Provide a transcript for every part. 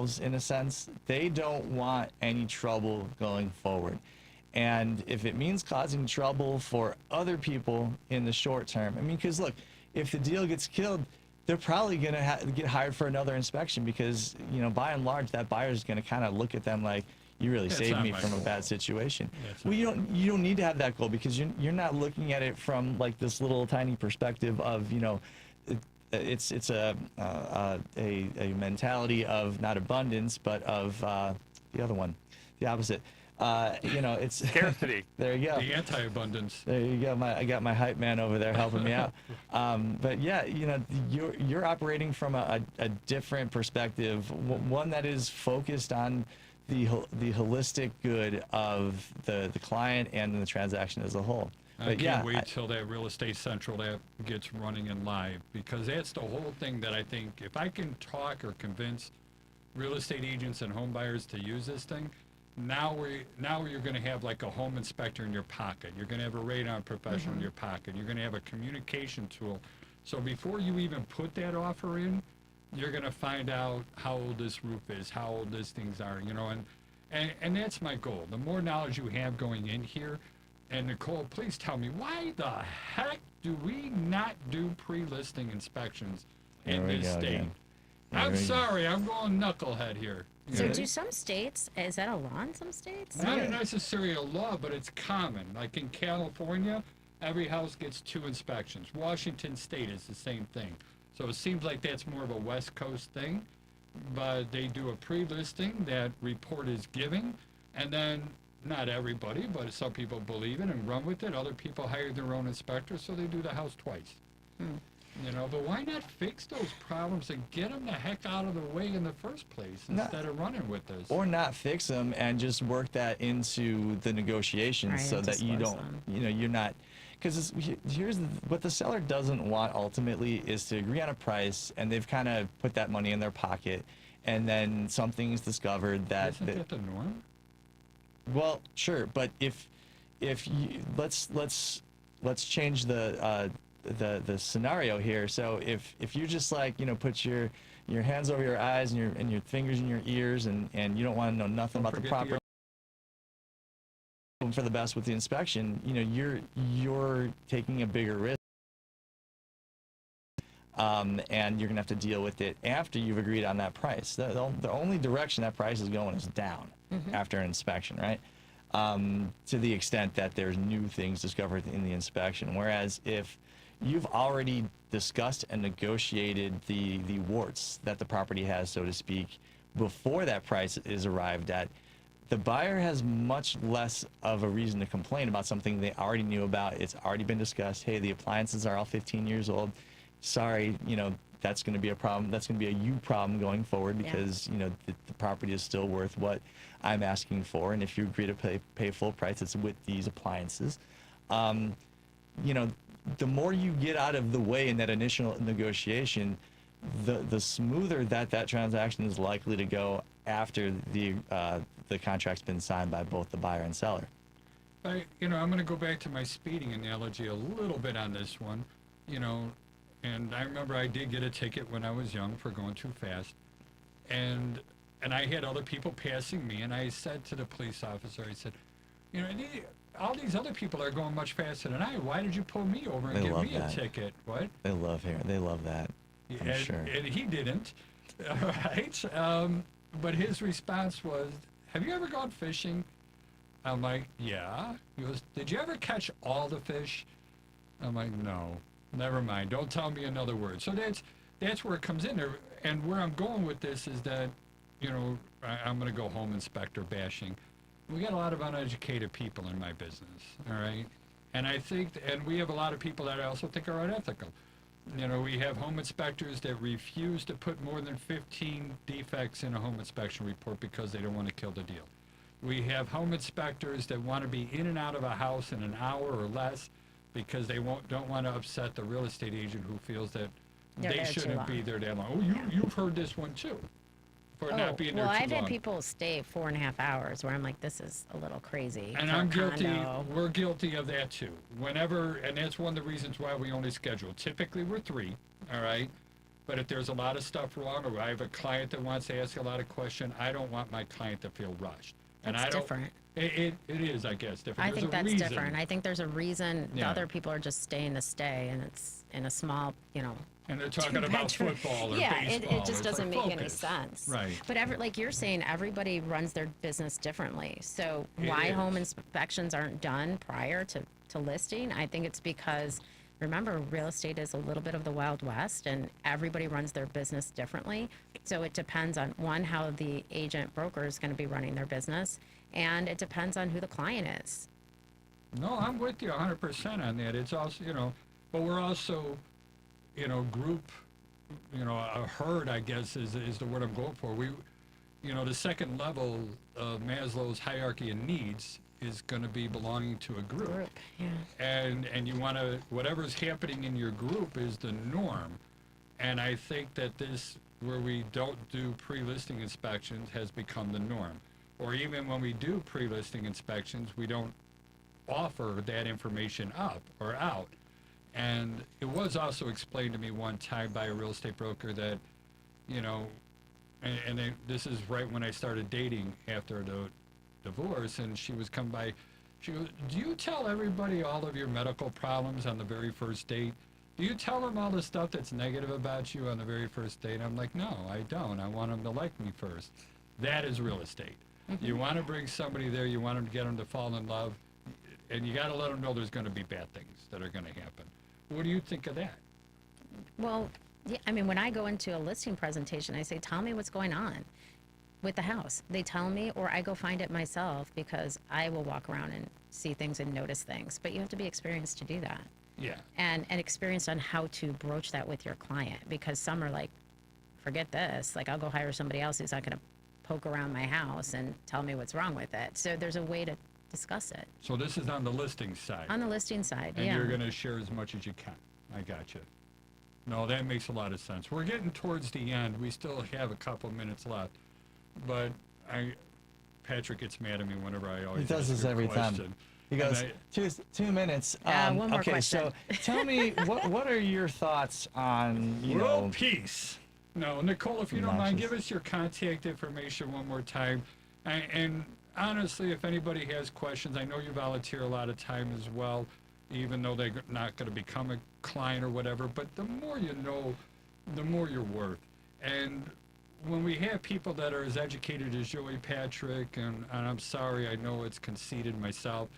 themselves in a sense. They don't want any trouble going forward. And if it means causing trouble for other people in the short term, I mean, because look, if the deal gets killed, they're probably going to get hired for another inspection because, you know, by and large, that buyer is going to kind of look at them like, you really saved me from a bad situation. Well, you don't need to have that goal because you're not looking at it from like this little tiny perspective of, you know, it's a mentality of not abundance, but of the other one, the opposite. You know, it's scarcity. There you go. The anti-abundance. There you go. I got my hype man over there helping me out. But yeah, you know, you're operating from a different perspective, one that is focused on the holistic good of the client and the transaction as a whole. I can't wait till that Real Estate Central app gets running and live, because that's the whole thing that I think, if I can talk or convince real estate agents and home buyers to use this thing, now you're going to have like a home inspector in your pocket. You're going to have a radar professional in your pocket. You're going to have a communication tool. So before you even put that offer in, you're going to find out how old this roof is, how old these things are, you know, and that's my goal. The more knowledge you have going in here, and Nicole, please tell me, why the heck do we not do pre-listing inspections in this state? I'm sorry, I'm going knucklehead here. So do some states, is that a law in some states? Not necessarily a law, but it's common. Like in California, every house gets 2 inspections. Washington State is the same thing. So it seems like that's more of a West Coast thing, but they do a pre-listing, that report is given, and then not everybody, but some people believe it and run with it. Other people hire their own inspector, so they do the house twice. You know, but why not fix those problems and get them the heck out of the way in the first place instead of running with this? Or not fix them and just work that into the negotiations so that you don't, you know, you're not, because here's what the seller doesn't want ultimately is to agree on a price and they've kind of put that money in their pocket and then something's discovered that. Isn't that the norm? Well, sure, but if you, let's change the scenario here. So if you just like, you know, put your hands over your eyes and your fingers in your ears and you don't want to know nothing about the property for the best with the inspection, you know, you're taking a bigger risk, and you're gonna have to deal with it after you've agreed on that price. The only direction that price is going is down after an inspection, right? To the extent that there's new things discovered in the inspection. Whereas if you've already discussed and negotiated the warts that the property has, so to speak, before that price is arrived at, the buyer has much less of a reason to complain about something they already knew about. It's already been discussed. Hey, the appliances are all 15 years old. Sorry, you know, that's going to be a problem. That's going to be a you problem going forward because, you know, the property is still worth what I'm asking for. And if you agree to pay full price, it's with these appliances. You know, the more you get out of the way in that initial negotiation, the smoother that transaction is likely to go after the contract's been signed by both the buyer and seller. You know, I'm going to go back to my speeding analogy a little bit on this one. You know, and I remember I did get a ticket when I was young for going too fast, and I had other people passing me, and I said to the police officer, I said, you know, all these other people are going much faster than I. Why did you pull me over and give me a ticket? What? They love that. I'm sure. And he didn't, right? But his response was, have you ever gone fishing? I'm like, yeah. He goes, did you ever catch all the fish? I'm like, no, never mind. Don't tell me another word. So that's where it comes in there. And where I'm going with this is that, you know, I'm going to go home inspector bashing. We got a lot of uneducated people in my business, all right? And I think, and we have a lot of people that I also think are unethical. You know, we have home inspectors that refuse to put more than 15 defects in a home inspection report because they don't want to kill the deal. We have home inspectors that want to be in and out of a house in an hour or less because they don't want to upset the real estate agent who feels that they shouldn't be there that long. Oh, you've heard this one too. Not being there too long. I've had people stay 4.5 hours where I'm like, this is a little crazy. And I'm guilty. We're guilty of that too. Whenever, and that's one of the reasons why we only schedule. Typically we're 3, all right? But if there's a lot of stuff wrong, or I have a client that wants to ask a lot of questions, I don't want my client to feel rushed. And That's I don't, different. It is, I guess, different. I There's think a that's reason. different. I think there's a reason the Yeah. other people are just staying to stay, and it's in a small, And they're talking about two-bedroom. football or yeah, baseball. it just It's doesn't like, make any focus. sense. Right. But like you're saying, everybody runs their business differently. So It why is. home inspections aren't done prior to listing? I think it's because, remember, real estate is a little bit of the Wild West, and everybody runs their business differently. So it depends on, one, how the agent broker is going to be running their business, and it depends on who the client is. No, I'm with you 100% on that. It's also, but we're also, group, a herd, I guess, is the word I'm going for. The second level of Maslow's hierarchy of needs is going to be belonging to a group. Yeah. And you want to, whatever's happening in your group is the norm. And I think that this, where we don't do pre-listing inspections, has become the norm. Or even when we do pre-listing inspections, we don't offer that information up or out. And it was also explained to me one time by a real estate broker that, this is right when I started dating after the divorce, and she was come by, she goes, do you tell everybody all of your medical problems on the very first date? Do you tell them all the stuff that's negative about you on the very first date? I'm like, no, I don't. I want them to like me first. That is real estate. You want to bring somebody there, you want them to get them to fall in love, and you got to let them know there's going to be bad things that are going to happen. What do you think of that? Well, yeah, I mean, when I go into a listing presentation, I say, tell me what's going on with the house. They tell me, or I go find it myself, because I will walk around and see things and notice things. But you have to be experienced to do that. Yeah. And experienced on how to broach that with your client, because some are like, forget this. Like, I'll go hire somebody else who's not going to poke around my house and tell me what's wrong with it. So there's a way to discuss it. So this is on the listing side. On the listing side, And yeah. you're going to share as much as you can. I got you. No, that makes a lot of sense. We're getting towards the end. We still have a couple minutes left. But Patrick gets mad at me whenever I always He does ask this you a every time. question. He goes, And 2 minutes. One more okay, question. so tell me, what are your thoughts on, World peace. No, Nicole, if you don't mind, Matches. give us your contact information one more time. And honestly, if anybody has questions, I know you volunteer a lot of time as well, even though they're not going to become a client or whatever. But the more you know, the more you're worth. And when we have people that are as educated as Joey Patrick, and I'm sorry, I know it's conceited myself,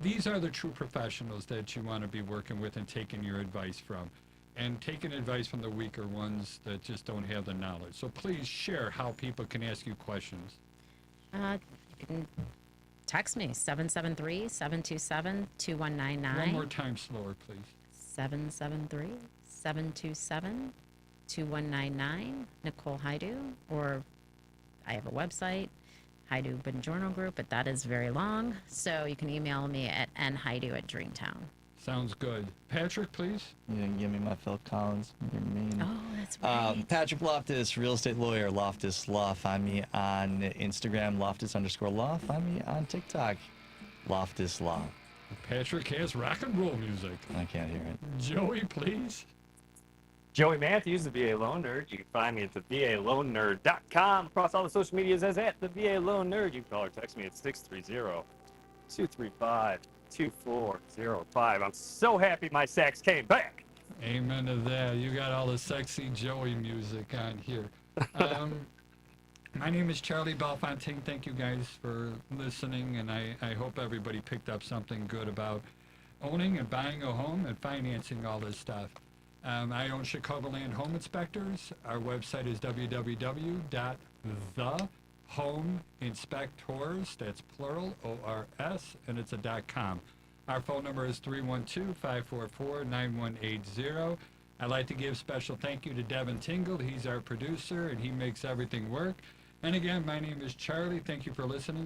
these are the true professionals that you want to be working with and taking your advice from. And taking advice from the weaker ones that just don't have the knowledge. So please share how people can ask you questions. You can text me, 773-727-2199. One more time slower, please. 773-727-2199, Nicole Hajdu, or I have a website, Hajdu Bongiorno Group, but that is very long, so you can email me at nhajdu@Dreamtown. Sounds good. Patrick, please. You didn't give me my Phil Collins. You're mean. Oh, that's right. Patrick Loftus, real estate lawyer, Loftus Law. Find me on Instagram, Loftus_law. Find me on TikTok, Loftus Law. Patrick has rock and roll music. I can't hear it. Joey, please. Joey Mathews, the VA Loan Nerd. You can find me at the VALoanNerd.com. Across all the social medias as at the VA Loan Nerd. You can call or text me at 630-235-2405. I'm so happy my sax came back. Amen to that. You got all the sexy Joey music on here. My name is Charlie Bellefontaine. Thank you guys for listening, and I hope everybody picked up something good about owning and buying a home and financing all this stuff. I own Chicagoland Home Inspectors. Our website is www.thehomeinspectors, that's plural, O-R-S, and it's a .com. Our phone number is 312-544-9180. I'd like to give special thank you to Devin Tingle. He's our producer, and he makes everything work. And again, my name is Charlie. Thank you for listening.